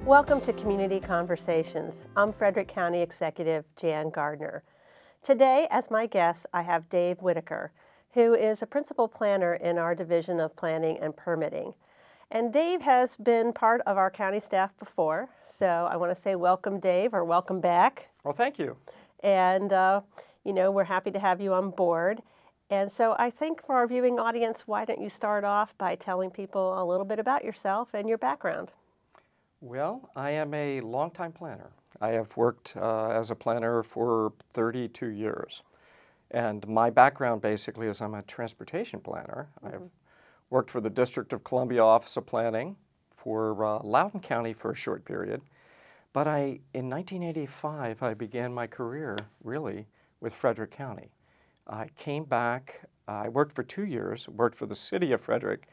Welcome to Community Conversations. I'm Frederick County Executive Jan Gardner. Today, as my guest, I have Dave Whitaker, who is a principal planner in our Division of Planning and Permitting. And Dave has been part of our county staff before, so I want to say welcome, Dave, or welcome back. Well, thank you. And, we're happy to have you on board. And so I think for our viewing audience, why don't you start off by telling people a little bit about yourself and your background? Well, I am a longtime planner. I have worked as a planner for 32 years. And my background basically is I'm a transportation planner. I have worked for the District of Columbia Office of Planning, for Loudoun County for a short period. But in 1985, I began my career really with Frederick County. I came back, I worked for 2 years, worked for the city of Frederick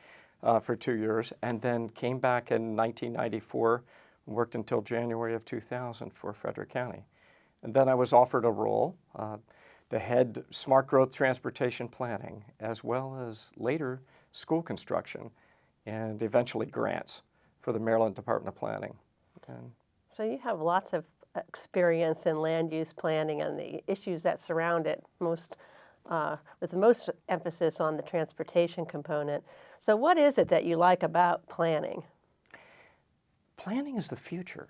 for 2 years, and then came back in 1994 and worked until January of 2000 for Frederick County. And then I was offered a role to head smart growth transportation planning, as well as later school construction and eventually grants for the Maryland Department of Planning. So you have lots of experience in land use planning and the issues that surround it, with the most emphasis on the transportation component. So what is it that you like about planning? Planning is the future.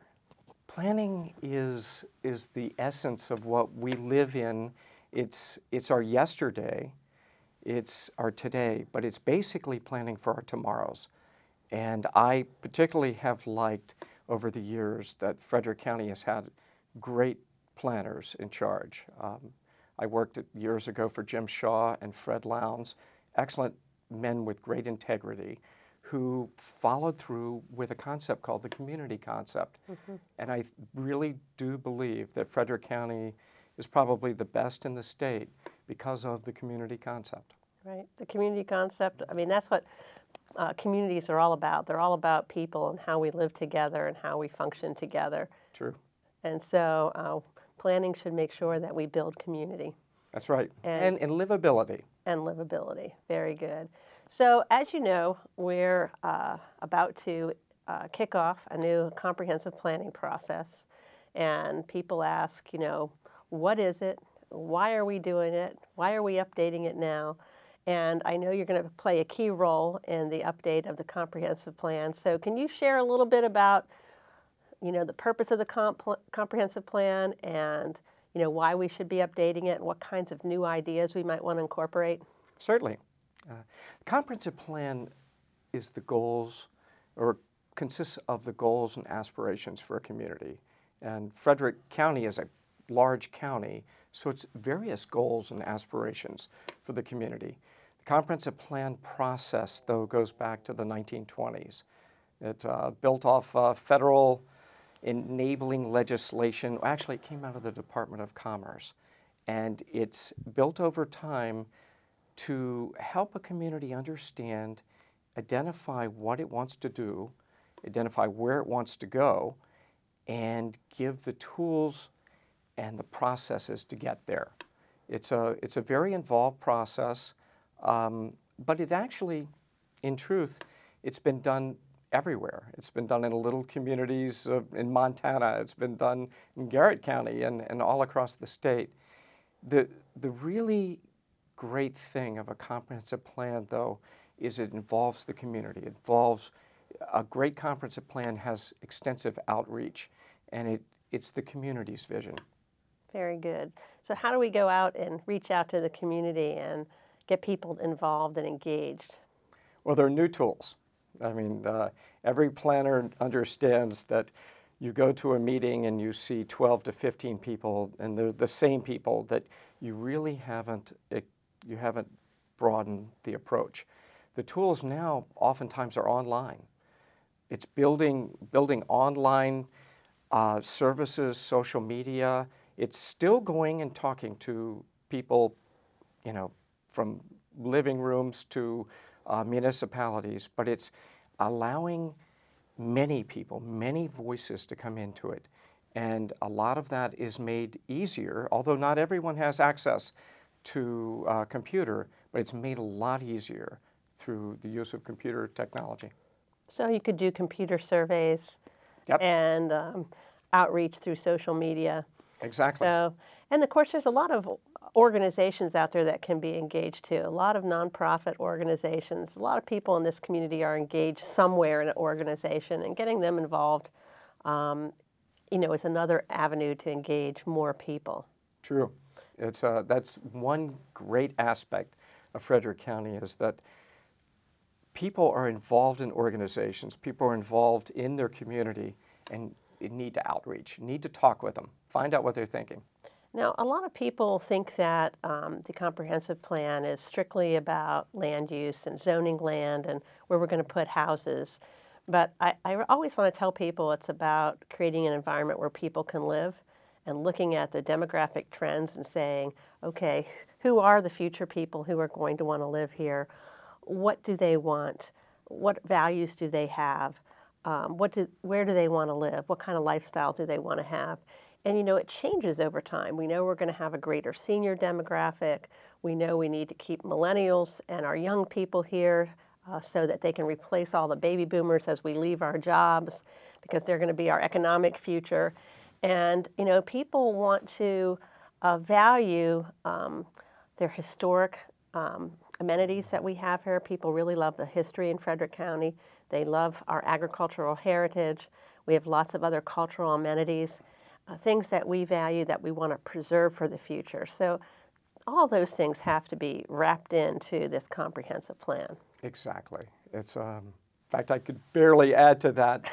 Planning is the essence of what we live in. It's our yesterday, it's our today, but it's basically planning for our tomorrows. And I particularly have liked over the years that Frederick County has had great planners in charge. I worked years ago for Jim Shaw and Fred Lowndes, excellent men with great integrity who followed through with a concept called the community concept. And I really do believe that Frederick County is probably the best in the state because of the community concept. Right, the community concept, I mean, that's what communities are all about. They're all about people and how we live together and how we function together. True. And so planning should make sure that we build community. That's right, and livability. And livability, very good. So as you know, we're about to kick off a new comprehensive planning process. And people ask, what is it? Why are we doing it? Why are we updating it now? And I know you're going to play a key role in the update of the comprehensive plan. So can you share a little bit about, the purpose of the comprehensive plan and, why we should be updating it and what kinds of new ideas we might want to incorporate? Certainly. The comprehensive plan is the goals, or consists of the goals and aspirations for a community. And Frederick County is a large county, so it's various goals and aspirations for the community. The comprehensive plan process, though, goes back to the 1920s. It's built off federal enabling legislation. Actually, it came out of the Department of Commerce. And it's built over time to help a community understand, identify what it wants to do, identify where it wants to go, and give the tools and the processes to get there. It's a very involved process, but it actually, in truth, it's been done everywhere. It's been done in little communities in Montana. It's been done in Garrett County and all across the state. The really great thing of a comprehensive plan, though, is it involves the community. It involves a great comprehensive plan has extensive outreach, and it's the community's vision. Very good. So how do we go out and reach out to the community and get people involved and engaged? Well, there are new tools. I mean, every planner understands that you go to a meeting and you see 12 to 15 people, and they're the same people, that you really haven't broadened the approach. The tools now oftentimes are online. It's building online services, social media. It's still going and talking to people, from living rooms to municipalities, but it's allowing many people, many voices to come into it. And a lot of that is made easier, although not everyone has access to a computer, but it's made a lot easier through the use of computer technology. So you could do computer surveys Yep. and outreach through social media. Exactly. So, and of course, there's a lot of organizations out there that can be engaged too. A lot of nonprofit organizations, a lot of people in this community are engaged somewhere in an organization, and getting them involved, is another avenue to engage more people. True. That's one great aspect of Frederick County is that people are involved in organizations, people are involved in their community, and you need to outreach, you need to talk with them, find out what they're thinking. Now, a lot of people think that the comprehensive plan is strictly about land use and zoning land and where we're going to put houses. But I always want to tell people it's about creating an environment where people can live and looking at the demographic trends and saying, okay, who are the future people who are going to want to live here? What do they want? What values do they have? Where do they want to live? What kind of lifestyle do they want to have? And it changes over time. We know we're going to have a greater senior demographic. We know we need to keep millennials and our young people here so that they can replace all the baby boomers as we leave our jobs, because they're going to be our economic future. And people want to value their historic amenities that we have here. People really love the history in Frederick County. They love our agricultural heritage. We have lots of other cultural amenities. Things that we value that we want to preserve for the future. So all those things have to be wrapped into this comprehensive plan. Exactly. It's, in fact, I could barely add to that,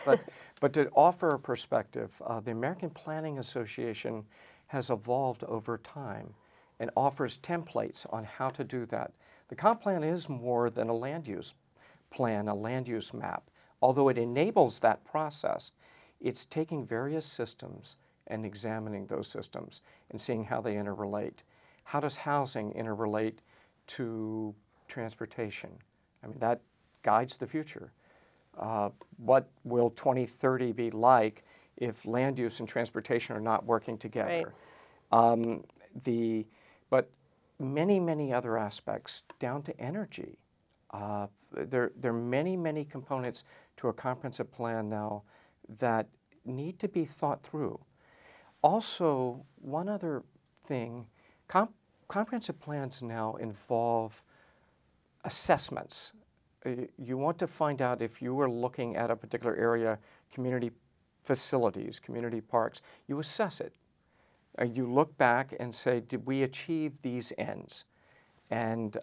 but to offer a perspective, the American Planning Association has evolved over time and offers templates on how to do that. The comp plan is more than a land use plan, a land use map. Although it enables that process, it's taking various systems and examining those systems and seeing how they interrelate. How does housing interrelate to transportation? I mean, that guides the future. What will 2030 be like if land use and transportation are not working together? Right. But many, many other aspects down to energy. There are many, many components to a comprehensive plan now that need to be thought through. Also, one other thing, comprehensive plans now involve assessments. You want to find out if you are looking at a particular area, community facilities, community parks, you assess it. You look back and say, did we achieve these ends? And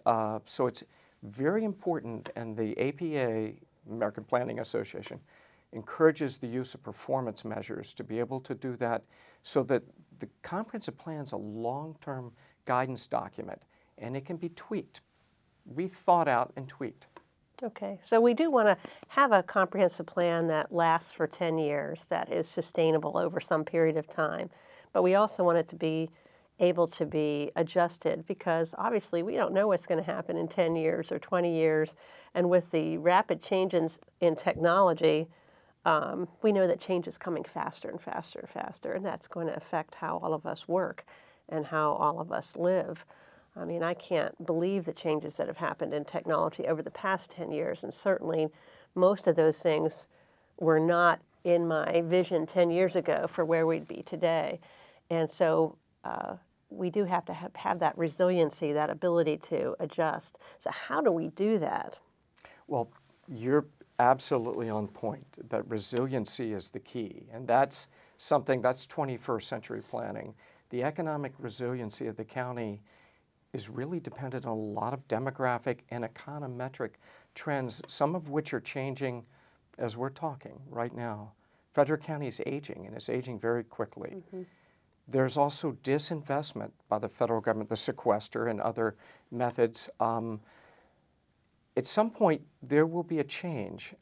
so it's very important, and the APA, American Planning Association, encourages the use of performance measures to be able to do that so that the comprehensive plan is a long-term guidance document, and it can be tweaked, rethought out and tweaked. Okay, so we do want to have a comprehensive plan that lasts for 10 years, that is sustainable over some period of time. But we also want it to be able to be adjusted, because obviously we don't know what's going to happen in 10 years or 20 years. And with the rapid changes in technology, we know that change is coming faster and faster and faster, and that's going to affect how all of us work and how all of us live. I mean, I can't believe the changes that have happened in technology over the past 10 years, and certainly most of those things were not in my vision 10 years ago for where we'd be today. And so we do have to have that resiliency, that ability to adjust. So how do we do that? Well, you're absolutely on point, that resiliency is the key. And that's something, that's 21st century planning. The economic resiliency of the county is really dependent on a lot of demographic and econometric trends, some of which are changing as we're talking right now. Frederick County is aging, and it's aging very quickly. Mm-hmm. There's also disinvestment by the federal government, the sequester and other methods. At some point, there will be a change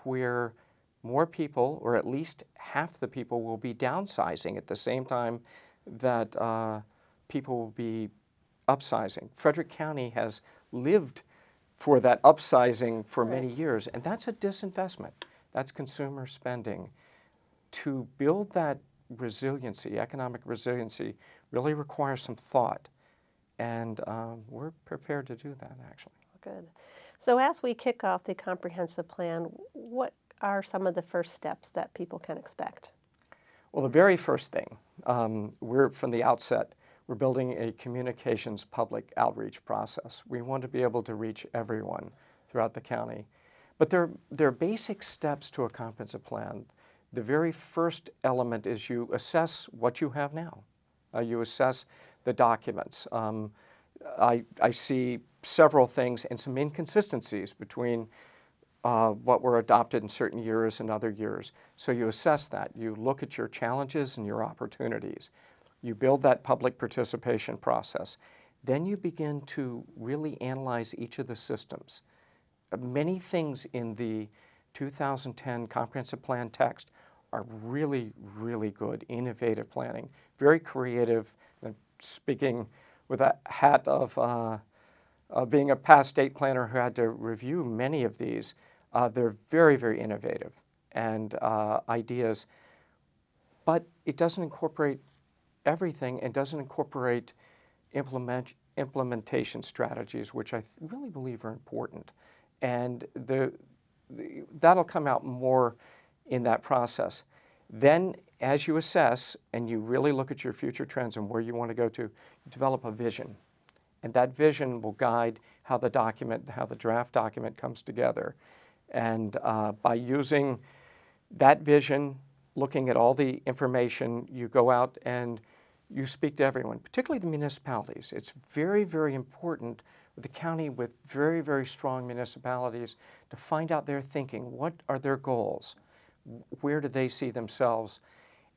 where more people, or at least half the people, will be downsizing at the same time that people will be upsizing. Frederick County has lived for that upsizing for many years, and that's a disinvestment. That's consumer spending. To build that resiliency, economic resiliency, really requires some thought, and we're prepared to do that, actually. Good. So as we kick off the comprehensive plan, what are some of the first steps that people can expect? Well, the very first thing, we're from the outset, we're building a communications public outreach process. We want to be able to reach everyone throughout the county. But there are basic steps to a comprehensive plan. The very first element is you assess what you have now. You assess the documents. I see several things and some inconsistencies between what were adopted in certain years and other years. So you assess that. You look at your challenges and your opportunities. You build that public participation process. Then you begin to really analyze each of the systems. Many things in the 2010 Comprehensive Plan text are really, really good, innovative planning, very creative. And speaking with a hat of being a past state planner who had to review many of these, they're very, very innovative and ideas, but it doesn't incorporate everything and doesn't incorporate implementation strategies, which I really believe are important. And that'll come out more in that process. Then, as you assess and you really look at your future trends and where you want to go to, you develop a vision. And that vision will guide how the draft document comes together. And by using that vision, looking at all the information, you go out and you speak to everyone, particularly the municipalities. It's very, very important with the county with very, very strong municipalities to find out their thinking. What are their goals? Where do they see themselves?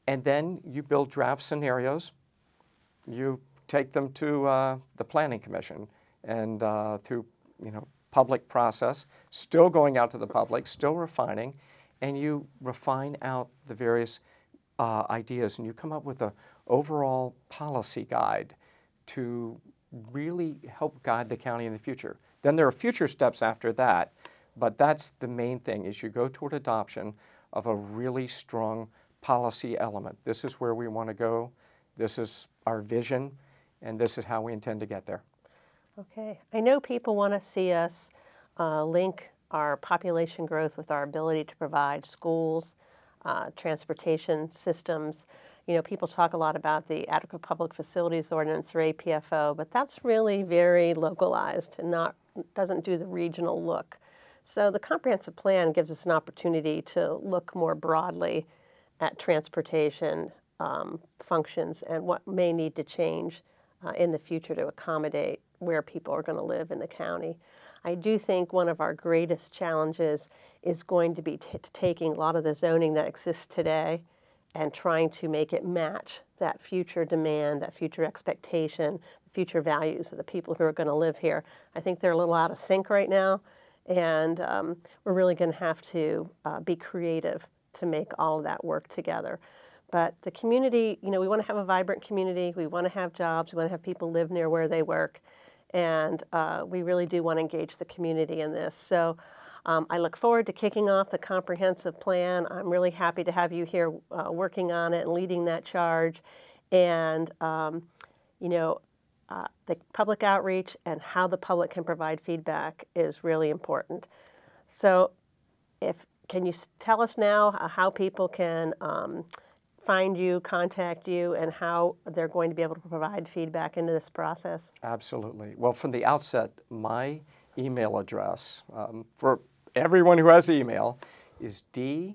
And then you build draft scenarios. You take them to the Planning Commission and through public process, still going out to the public, still refining, and you refine out the various ideas and you come up with an overall policy guide to really help guide the county in the future. Then there are future steps after that, but that's the main thing is you go toward adoption of a really strong policy element. This is where we want to go. This is our vision, and this is how we intend to get there. Okay. I know people want to see us link our population growth with our ability to provide schools, transportation systems. People talk a lot about the Adequate Public Facilities Ordinance, or APFO, but that's really very localized and doesn't do the regional look. So the comprehensive plan gives us an opportunity to look more broadly at transportation functions and what may need to change in the future to accommodate where people are going to live in the county. I do think one of our greatest challenges is going to be taking a lot of the zoning that exists today and trying to make it match that future demand, that future expectation, future values of the people who are going to live here. I think they're a little out of sync right now, and we're really going to have to be creative to make all of that work together. But the community, we want to have a vibrant community. We want to have jobs. We want to have people live near where they work. And we really do want to engage the community in this. So I look forward to kicking off the comprehensive plan. I'm really happy to have you here working on it and leading that charge. And, the public outreach and how the public can provide feedback is really important. So can you tell us now how people can find you, contact you, and how they're going to be able to provide feedback into this process? Absolutely. Well, from the outset, my email address for everyone who has email is dwhitaker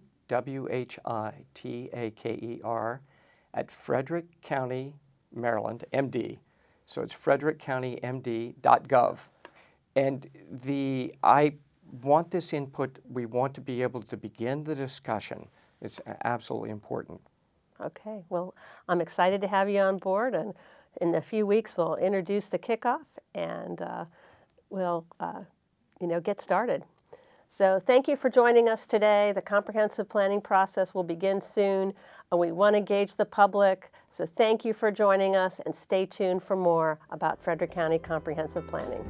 at Frederick County, Maryland, MD. So it's frederickcountymd.gov. And I want this input. We want to be able to begin the discussion. It's absolutely important. Okay, well, I'm excited to have you on board, and in a few weeks we'll introduce the kickoff and we'll get started. So thank you for joining us today. The comprehensive planning process will begin soon, and we want to engage the public. So thank you for joining us, and stay tuned for more about Frederick County Comprehensive Planning.